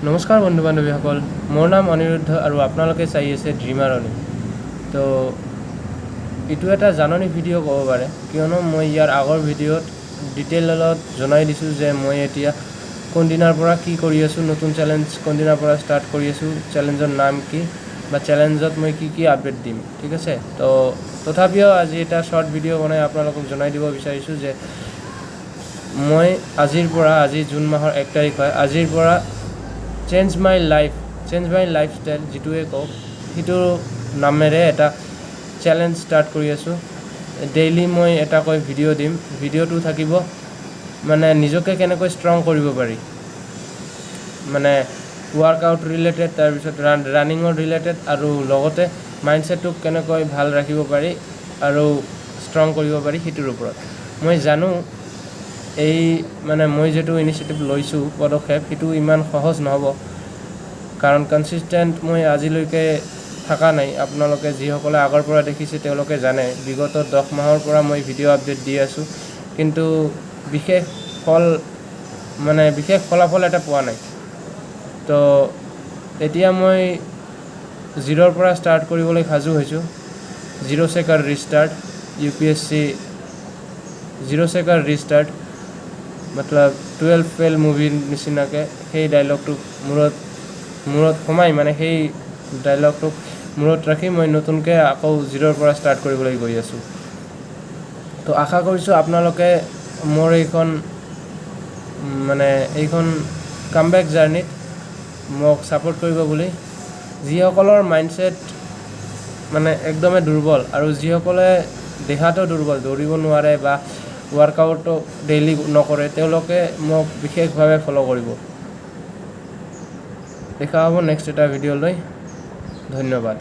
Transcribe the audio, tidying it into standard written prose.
নমস্কাৰ বন্ধু বান্ধৱীসকল, মোৰ নাম অনিৰুদ্ধ আৰু আপোনালোকে চাই আছে ড্ৰিমাৰ অনি। তো এইটো এটা জাননী ভিডিঅ' ক'ব পাৰে, কিয়নো মই ইয়াৰ আগৰ ভিডিঅ'ত ডিটেইলত জনাই দিছোঁ যে মই এতিয়া কোনদিনাৰ পৰা কি কৰি আছোঁ, নতুন চেলেঞ্জ কোনদিনাৰ পৰা ষ্টাৰ্ট কৰি আছোঁ, চেলেঞ্জৰ নাম কি বা চেলেঞ্জত মই কি আপডেট দিম, ঠিক আছে। তো তথাপিও আজি এটা শ্বৰ্ট ভিডিঅ' বনাই আপোনালোকক জনাই দিব বিচাৰিছোঁ যে মই আজি জুন মাহৰ 1 তাৰিখ হয়, আজিৰ পৰা চেঞ্জ মাই লাইফষ্টাইল যিটোৱে কওক সেইটো নামেৰে এটা চেলেঞ্জ ষ্টাৰ্ট কৰি আছোঁ। ডেইলি মই এটাকৈ ভিডিঅ' দিম। ভিডিঅ'টো থাকিব মানে নিজকে কেনেকৈ ষ্ট্ৰং কৰিব পাৰি, মানে ৱৰ্কআউট ৰিলেটেড, তাৰপিছত ৰানিঙৰ ৰিলেটেড, আৰু লগতে মাইণ্ডছেটটোক কেনেকৈ ভাল ৰাখিব পাৰি আৰু ষ্ট্ৰং কৰিব পাৰি সেইটোৰ ওপৰত। মই জানো এই মানে মই যিটো ইনিচিয়েটিভ লৈছোঁ, পদক্ষেপ, সেইটো ইমান সহজ নহ'ব, কাৰণ কনচিষ্টেণ্ট মই আজিলৈকে থকা নাই। আপোনালোকে যিসকলে আগৰ পৰা দেখিছে তেওঁলোকে জানে বিগত 10 মাহৰ পৰা মই ভিডিঅ' আপডেট দি আছোঁ, কিন্তু বিশেষ ফলাফল এটা পোৱা নাই। তো এতিয়া মই জিৰ'ৰ পৰা ষ্টাৰ্ট কৰিবলৈ সাজু হৈছোঁ। 0 second restart, UPSC 0 second restart, মতলব 12 ফেল মুভিৰ নিচিনাকৈ সেই ডাইলগটোক মূৰত সোমাই, মানে সেই ডাইলগটোক মূৰত ৰাখি মই নতুনকৈ আকৌ 0ৰ পৰা ষ্টাৰ্ট কৰিবলৈ গৈ আছোঁ। তো আশা কৰিছোঁ আপোনালোকে মোৰ এইখন কামবেক জাৰ্ণিত মোক ছাপোৰ্ট কৰিব বুলি। যিসকলৰ মাইণ্ডছেট মানে একদমেই দুৰ্বল আৰু যিসকলে দেহাটো দুৰ্বল, দৌৰিব নোৱাৰে বা ৱৰ্কআউটো ডেইলি নকৰে, তেওঁলোকে মোক বিশেষভাৱে ফ'ল' কৰিব। দেখা হ'ব নেক্সট এটা ভিডিঅ' লৈ। ধন্যবাদ।